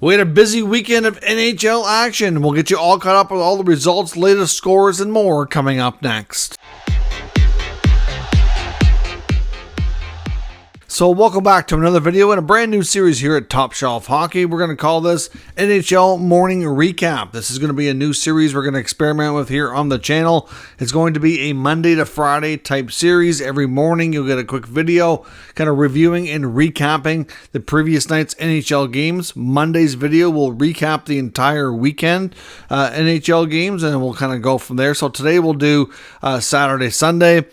We had a busy weekend of NHL action. We'll get you all caught up with all the results, latest scores, and more coming up next. So welcome back to another video and a brand new series here at Top Shelf Hockey. We're going to call this NHL Morning Recap. This is going to be a new series we're going to experiment with here on the channel. It's going to be a Monday to Friday type series. Every morning you'll get a quick video kind of reviewing and recapping the previous night's NHL games. Monday's video will recap the entire weekend NHL games, and we'll kind of go from there. So today we'll do Saturday, Sunday.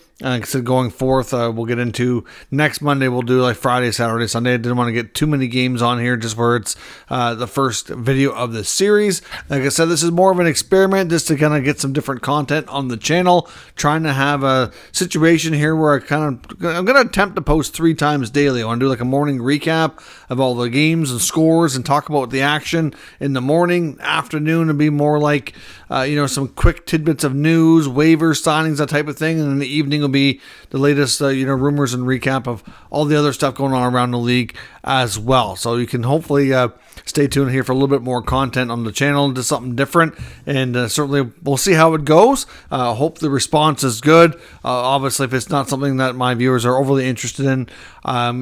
So going forth, we'll get into next Monday. We'll do like Friday, Saturday, Sunday. I didn't want to get too many games on here just where it's the first video of the series. Like I said, this is more of an experiment just to kind of get some different content on the channel. Trying to have a situation here where I'm going to attempt to post 3 times daily. I want to do like a morning recap of all the games and scores and talk about the action in the morning. Afternoon would be more like some quick tidbits of news, waivers, signings, that type of thing, and in the evening will be the latest rumors and recap of all the other stuff going on around the league as well. So you can hopefully stay tuned here for a little bit more content on the channel, into something different, and certainly we'll see how it goes. Hope the response is good. Obviously, if it's not something that my viewers are overly interested in,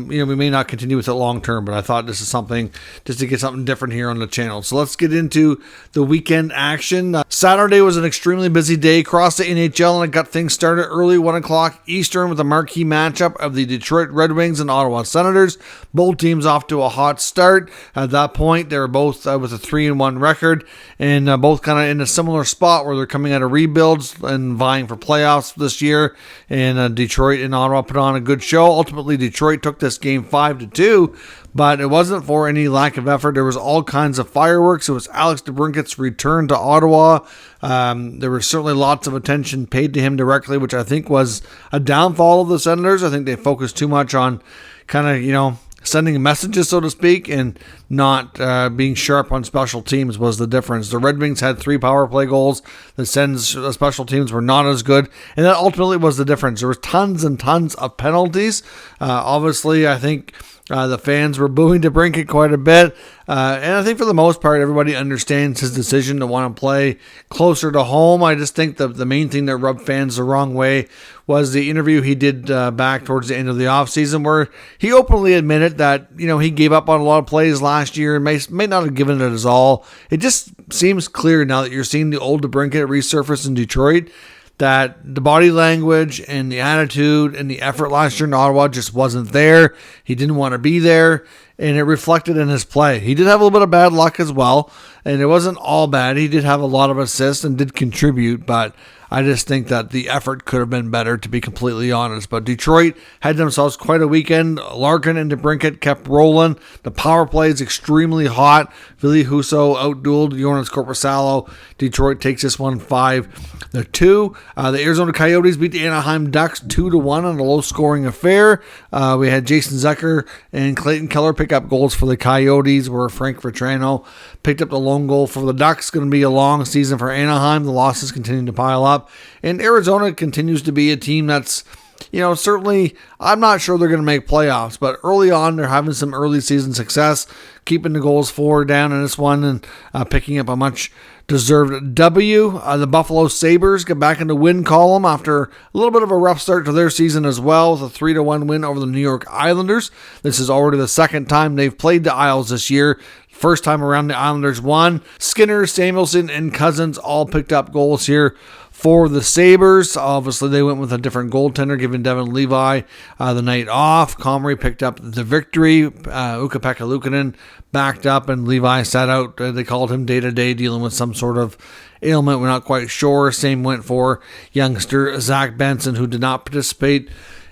we may not continue with it long term, but I thought this is something just to get something different here on the channel. So let's get into the weekend action. Saturday was an extremely busy day across the NHL, and it got things started early, 1 o'clock Eastern, with a marquee matchup of the Detroit Red Wings and Ottawa Senators. Both teams off to a hot start. At that point, they were both with a 3-1 record, and both kind of in a similar spot where they're coming out of rebuilds and vying for playoffs this year. And Detroit and Ottawa put on a good show. Ultimately, Detroit took this game 5-2, but it wasn't for any lack of effort. There was all kinds of fireworks. It was Alex DeBrincat's return to Ottawa. There was certainly lots of attention paid to him directly, which I think was a downfall of the Senators. I think they focused too much on kind of, sending messages, so to speak, and not being sharp on special teams was the difference. The Red Wings had 3 power play goals. The Sens special teams were not as good, and that ultimately was the difference. There was tons and tons of penalties. Obviously, I think the fans were booing DeBrincat quite a bit, and I think for the most part, everybody understands his decision to want to play closer to home. I just think the main thing that rubbed fans the wrong way was the interview he did back towards the end of the offseason, where he openly admitted that he gave up on a lot of plays last year and may not have given it his all. It just seems clear now that you're seeing the old DeBrincat resurface in Detroit that the body language and the attitude and the effort last year in Ottawa just wasn't there. He didn't want to be there, and it reflected in his play. He did have a little bit of bad luck as well, and it wasn't all bad. He did have a lot of assists and did contribute, but I just think that the effort could have been better, to be completely honest. But Detroit had themselves quite a weekend. Larkin and DeBrincat kept rolling. The power play is extremely hot. Ville Husso outdueled Jonas Korpisalo. Detroit takes this one 5-2. The Arizona Coyotes beat the Anaheim Ducks 2-1 on a low-scoring affair. We had Jason Zucker and Clayton Keller pick up goals for the Coyotes, where Frank Vetrano picked up the lone goal for the Ducks. Going to be a long season for Anaheim. The losses continue to pile up. And Arizona continues to be a team that's, certainly, I'm not sure they're going to make playoffs, but early on, they're having some early season success, keeping the goals for down in this one and picking up a much deserved W. The Buffalo Sabres get back in the win column after a little bit of a rough start to their season as well, with a 3-1 win over the New York Islanders. This is already the second time they've played the Isles this year. First time around, the Islanders won. Skinner, Samuelson, and Cousins all picked up goals here for the Sabres. Obviously, they went with a different goaltender, giving Devin Levi the night off. Comrie picked up the victory. Ukko-Pekka Luukkonen backed up, and Levi sat out. They called him day-to-day, dealing with some sort of ailment. We're not quite sure. Same went for youngster Zach Benson, who did not participate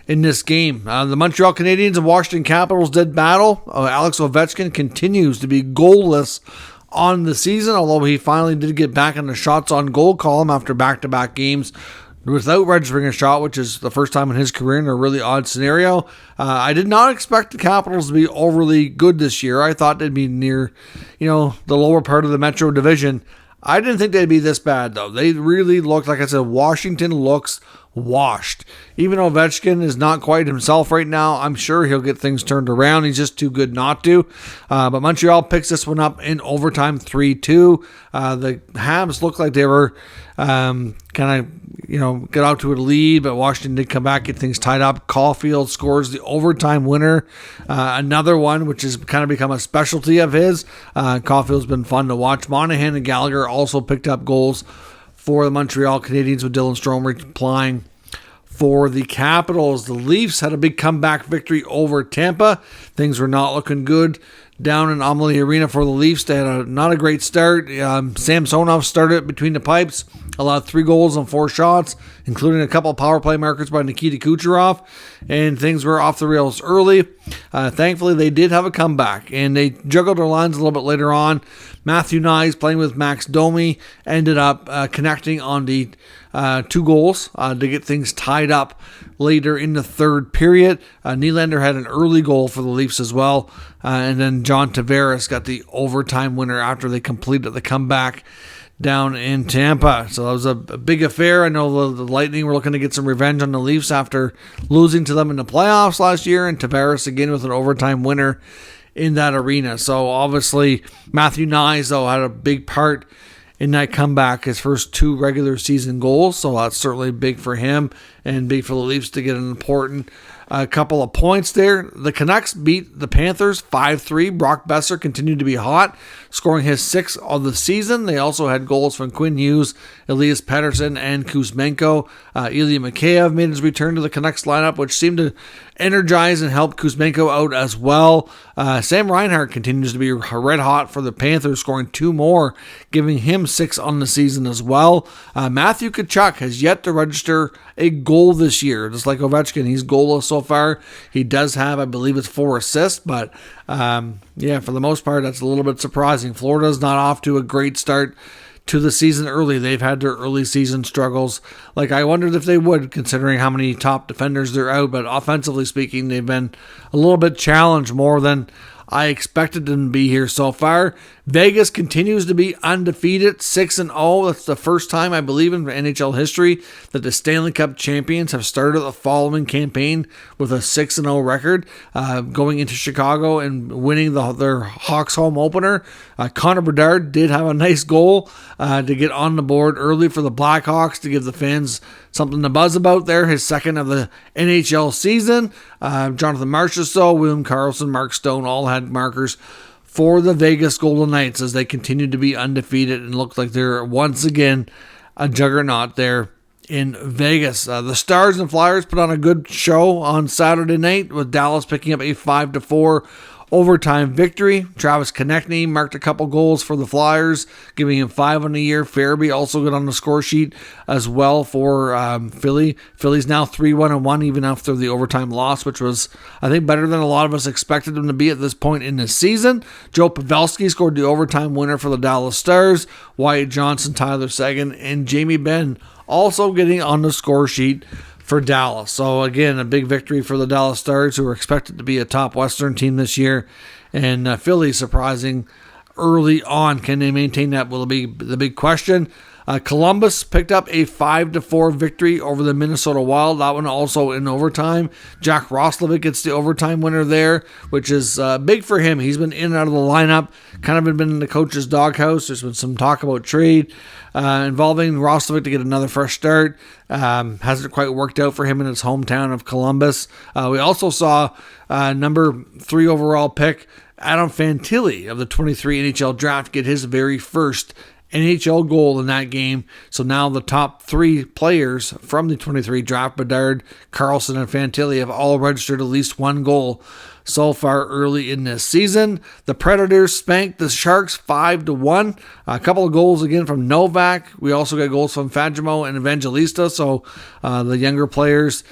in this game. The Montreal Canadiens and Washington Capitals did battle. Alex Ovechkin continues to be goalless on the season, although he finally did get back in the shots on goal column after back-to-back games without registering a shot, which is the first time in his career in a really odd scenario. I did not expect the Capitals to be overly good this year. I thought they'd be near, the lower part of the Metro Division. I didn't think they'd be this bad, though. They really looked, like I said, Washington looks washed. Even Ovechkin is not quite himself right now. I'm sure he'll get things turned around. He's just too good not to. But Montreal picks this one up in overtime 3-2. The Habs looked like they were kind of, get out to a lead, but Washington did come back, get things tied up. Caulfield scores the overtime winner. Another one, which has kind of become a specialty of his. Caulfield's been fun to watch. Monahan and Gallagher also picked up goals for the Montreal Canadiens, with Dylan Strome replying for the Capitals. The Leafs had a big comeback victory over Tampa. Things were not looking good down in Amalie Arena for the Leafs. They had not a great start. Samsonov started between the pipes, allowed 3 goals on 4 shots, including a couple of power play markers by Nikita Kucherov, and things were off the rails early. Thankfully, they did have a comeback, and they juggled their lines a little bit later on. Matthew Nyes, playing with Max Domi, ended up connecting on the 2 goals to get things tied up later in the third period. Nylander had an early goal for the Leafs as well, and then John Tavares got the overtime winner after they completed the comeback down in Tampa. So that was a big affair. I know the Lightning were looking to get some revenge on the Leafs after losing to them in the playoffs last year, and Tavares again with an overtime winner in that arena. So obviously Matthew Nyes, though, had a big part in that comeback, his first 2 regular season goals. So that's certainly big for him and big for the Leafs to get an important couple of points there. The Canucks beat the Panthers 5-3. Brock Besser continued to be hot, scoring his 6th of the season. They also had goals from Quinn Hughes, Elias Pettersson, and Kuzmenko. Ilya Mikheyev made his return to the Canucks lineup, which seemed to energize and help Kuzmenko out as well. Sam Reinhart continues to be red hot for the Panthers, scoring 2 more, giving him 6 on the season as well. Matthew Tkachuk has yet to register a goal this year. Just like Ovechkin, he's goalless so far. He does have, I believe it's 4 assists, but for the most part, that's a little bit surprising. Florida's not off to a great start to the season early. They've had their early season struggles. I wondered if they would, considering how many top defenders they're out, but offensively speaking, they've been a little bit challenged more than I expected them to be here so far. Vegas continues to be undefeated, 6-0. That's the first time, I believe, in NHL history that the Stanley Cup champions have started the following campaign with a 6-0 record, going into Chicago and winning their Hawks home opener. Connor Bedard did have a nice goal to get on the board early for the Blackhawks to give the fans something to buzz about there. His 2nd of the NHL season. Jonathan Marchessault, William Karlsson, Mark Stone all had markers for the Vegas Golden Knights as they continue to be undefeated and look like they're once again a juggernaut there in Vegas. The Stars and Flyers put on a good show on Saturday night, with Dallas picking up a 5-4 overtime victory. Travis Konechny marked a couple goals for the Flyers, giving him 5 on the year. Farabee also got on the score sheet as well for Philly. Philly's now 3-1-1 even after the overtime loss, which was, I think, better than a lot of us expected them to be at this point in the season. Joe Pavelski scored the overtime winner for the Dallas Stars. Wyatt Johnson, Tyler Seguin, and Jamie Benn also getting on the score sheet for Dallas. So again, a big victory for the Dallas Stars, who are expected to be a top Western team this year. And Philly surprising early on. Can they maintain that? Will be the big question. Columbus picked up a 5-4 victory over the Minnesota Wild. That one also in overtime. Jack Roslovic gets the overtime winner there, which is big for him. He's been in and out of the lineup, kind of been in the coach's doghouse. There's been some talk about trade involving Roslovic to get another fresh start. Hasn't quite worked out for him in his hometown of Columbus. We also saw number 3 overall pick Adam Fantilli of the 23 NHL draft get his very first NHL goal in that game. So now the top 3 players from the 23 draft, Bedard, Karlsson, and Fantilli, have all registered at least 1 goal so far early in this season. The Predators spanked the Sharks 5-1. A couple of goals again from Novak. We also got goals from Fagemo and Evangelista. So the younger players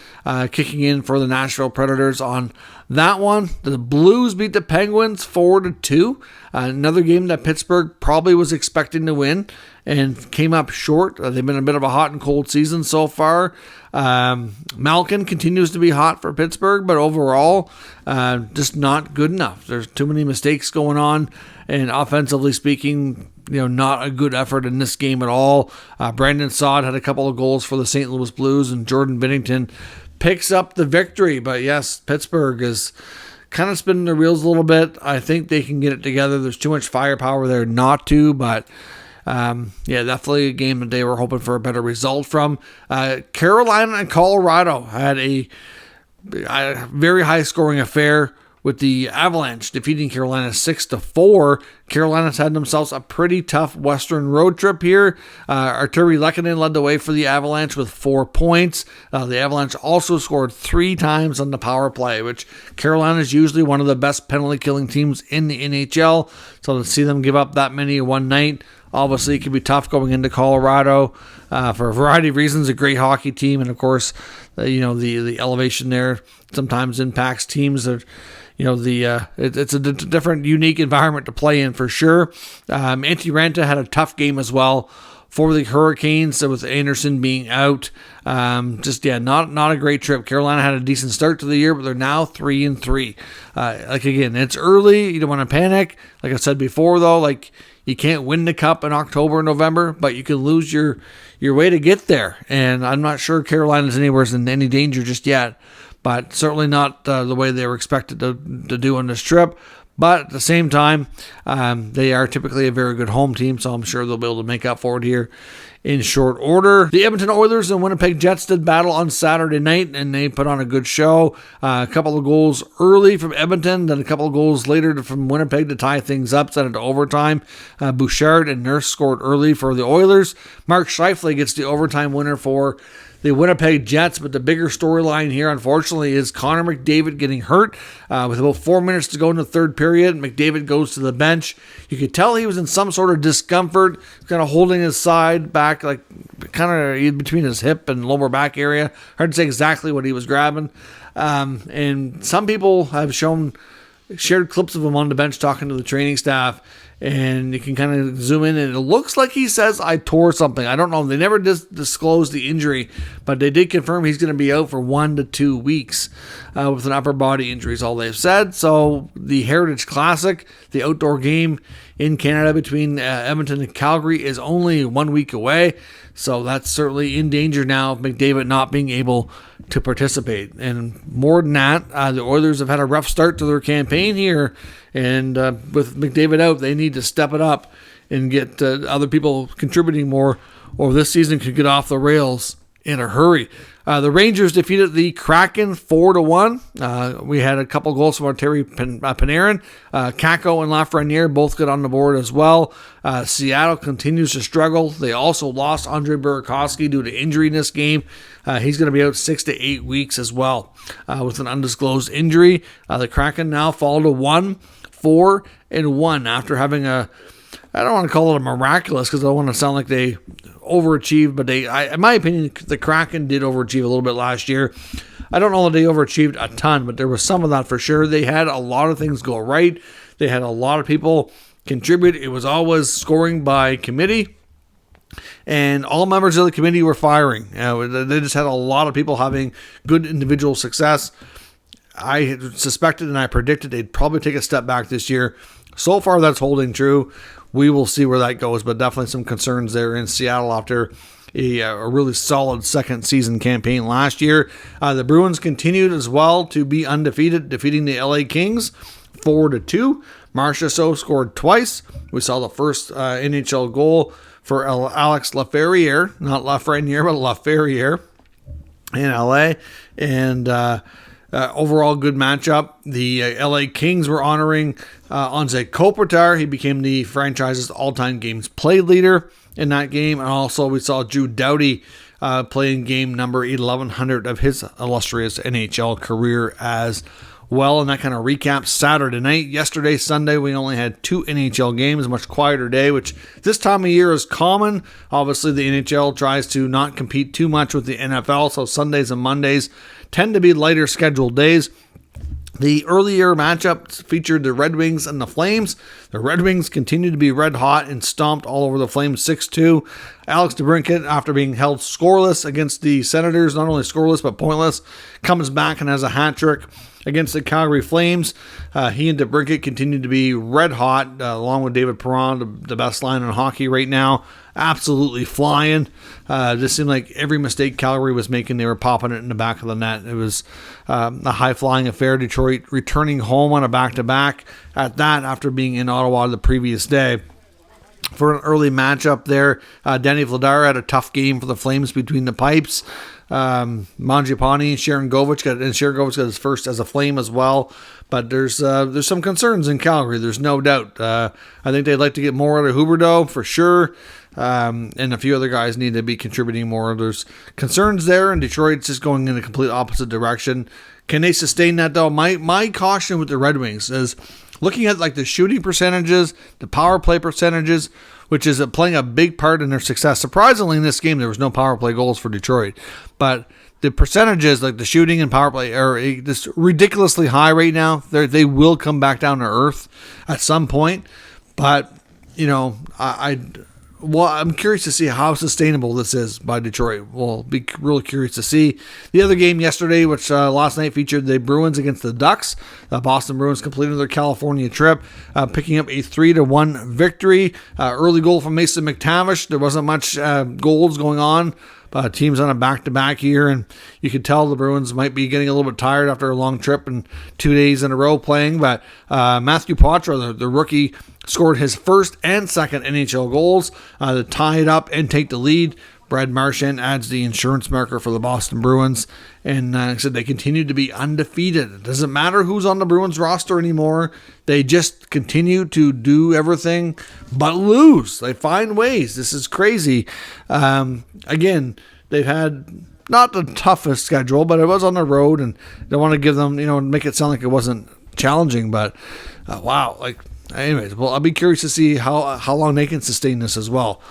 kicking in for the Nashville Predators on that one. The Blues beat the Penguins 4-2. Another game that Pittsburgh probably was expecting to win and came up short. They've been a bit of a hot and cold season so far. Malkin continues to be hot for Pittsburgh, but overall, just not good enough. There's too many mistakes going on, and offensively speaking, not a good effort in this game at all. Brandon Saad had a couple of goals for the St. Louis Blues, and Jordan Binnington picks up the victory. But yes, Pittsburgh is kind of spinning their wheels a little bit. I think they can get it together. There's too much firepower there not to, but definitely a game that they were hoping for a better result from. Carolina and Colorado had a very high-scoring affair with the Avalanche, defeating Carolina 6-4. Carolina's had themselves a pretty tough Western road trip here. Arturi Lehkonen led the way for the Avalanche with 4 points. The Avalanche also scored 3 times on the power play, which Carolina is usually one of the best penalty-killing teams in the NHL. So to see them give up that many one night, obviously it can be tough going into Colorado for a variety of reasons. A great hockey team, and of course, the elevation there sometimes impacts teams that. It's a different, unique environment to play in for sure. Antti Ranta had a tough game as well for the Hurricanes, with Anderson being out. Not a great trip. Carolina had a decent start to the year, but they're now 3-3. Again, it's early. You don't want to panic. Like I said before, though, you can't win the cup in October and November, but you can lose your way to get there. And I'm not sure Carolina's anywhere in any danger just yet. But certainly not the way they were expected to do on this trip. But at the same time, they are typically a very good home team, so I'm sure they'll be able to make up for it here in short order. The Edmonton Oilers and Winnipeg Jets did battle on Saturday night, and they put on a good show. A couple of goals early from Edmonton, then a couple of goals later from Winnipeg to tie things up, sent it to overtime. Bouchard and Nurse scored early for the Oilers. Mark Scheifele gets the overtime winner for the Winnipeg Jets, but the bigger storyline here, unfortunately, is Connor McDavid getting hurt. With about 4 minutes to go in the third period, McDavid goes to the bench. You could tell he was in some sort of discomfort, kind of holding his side back, kind of between his hip and lower back area. Hard to say exactly what he was grabbing. And some people have shared clips of him on the bench talking to the training staff, and you can kind of zoom in, and it looks like he says, I tore something. I don't know. They never disclosed the injury, but they did confirm he's going to be out for 1 to 2 weeks with an upper body injury is all they've said. So the Heritage Classic, the outdoor game in Canada between Edmonton and Calgary, is only 1 week away. So that's certainly in danger now of McDavid not being able to participate. And more than that, the Oilers have had a rough start to their campaign here. And with McDavid out, they need to step it up and get other people contributing more, or this season could get off the rails in a hurry. The Rangers defeated the Kraken 4-1. We had a couple goals from Arturi Panarin. Kakko and Lafreniere both got on the board as well. Seattle continues to struggle. They also lost Andre Burakovsky due to injury in this game. He's going to be out 6 to 8 weeks as well with an undisclosed injury. The Kraken now fall to 1-4-1 after having I don't want to call it a miraculous because I don't want to sound like they overachieved, but in my opinion, the Kraken did overachieve a little bit last year. I don't know that they overachieved a ton, but there was some of that for sure. They had a lot of things go right. They had a lot of people contribute. It was always scoring by committee, and all members of the committee were firing. They just had a lot of people having good individual success. I suspected and I predicted they'd probably take a step back this year. So far, that's holding true. We will see where that goes, but definitely some concerns there in Seattle after a really solid second season campaign last year. The Bruins continued as well to be undefeated, defeating the LA Kings 4-2. Marcia So scored twice. We saw the first NHL goal for Alex Lafreniere, not Lafreniere, but Lafreniere in LA. And overall good matchup. The LA Kings were honoring Anze Kopitar. He became the franchise's all-time games played leader in that game. And also we saw Drew Doughty playing game number 1100 of his illustrious NHL career as well. And that kind of recaps Saturday night. Yesterday, Sunday, we only had 2 NHL games, a much quieter day, which this time of year is common. Obviously, the NHL tries to not compete too much with the NFL, so Sundays and Mondays tend to be lighter scheduled days. The earlier matchup featured the Red Wings and the Flames. The Red Wings continued to be red hot and stomped all over the Flames 6-2. Alex DeBrincat, after being held scoreless against the Senators, not only scoreless but pointless, comes back and has a hat trick against the Calgary Flames. He and DeBrincat continued to be red hot, along with David Perron, the best line in hockey right now. Absolutely flying. Just seemed like every mistake Calgary was making, they were popping it in the back of the net. It was a high-flying affair. Detroit returning home on a back-to-back at that after being in Ottawa the previous day. For an early matchup there, Danny Vladar had a tough game for the Flames between the pipes. Mangiapane, Sharangovich got his first as a Flame as well. But there's some concerns in Calgary. There's no doubt. I think they'd like to get more out of Huberdeau for sure. And a few other guys need to be contributing more. There's concerns there, and Detroit's just going in a complete opposite direction. Can they sustain that though? My caution with the Red Wings is looking at like the shooting percentages, the power play percentages, which is playing a big part in their success. Surprisingly, in this game, there was no power play goals for Detroit, but the percentages, like the shooting and power play, are just ridiculously high right now. They will come back down to earth at some point, but you know, I'm curious to see how sustainable this is by Detroit. We'll be really curious to see. The other game yesterday, which last night featured the Bruins against the Ducks. The Boston Bruins completed their California trip, picking up a 3-1 victory. Early goal from Mason McTavish. There wasn't much goals going on. Teams on a back-to-back here, and you could tell the Bruins might be getting a little bit tired after a long trip and 2 days in a row playing. But Matthew Poitras, the rookie, scored his first and second NHL goals to tie it up and take the lead. Brad Marchand adds the insurance marker for the Boston Bruins, and like I said, they continue to be undefeated. It doesn't matter who's on the Bruins roster anymore. They just continue to do everything but lose. They find ways. This is crazy. Again, they've had not the toughest schedule, but it was on the road, and they want to give them, make it sound like it wasn't challenging, but wow, anyways, well, I'll be curious to see how long they can sustain this as well.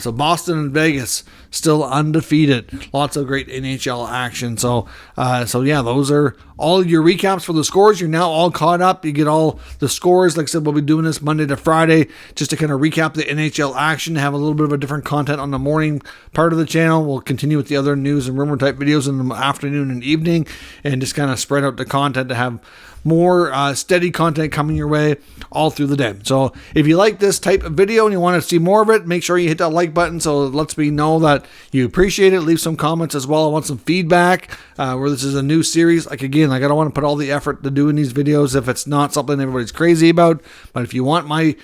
So Boston and Vegas still undefeated. Lots of great NHL action. So yeah, those are all your recaps for the scores. You're now all caught up. You get all the scores. Like I said, we'll be doing this Monday to Friday just to kind of recap the NHL action, have a little bit of a different content on the morning part of the channel. We'll continue with the other news and rumor type videos in the afternoon and evening, and just kind of spread out the content to have more steady content coming your way all through the day. So if you like this type of video and you want to see more of it, make sure you hit that like button so it lets me know that you appreciate it. Leave some comments as well. I want some feedback where this is a new series. I don't want to put all the effort to doing these videos if it's not something everybody's crazy about. But if you want my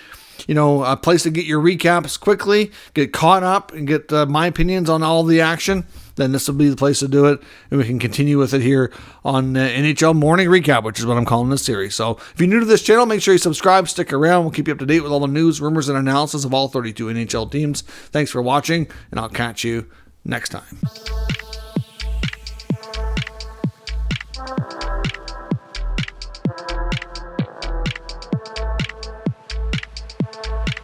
a place to get your recaps quickly, get caught up, and get my opinions on all the action, then this will be the place to do it, and we can continue with it here on NHL Morning Recap, which is what I'm calling this series. So if you're new to this channel, make sure you subscribe, stick around. We'll keep you up to date with all the news, rumors, and analysis of all 32 NHL teams. Thanks for watching, and I'll catch you next time.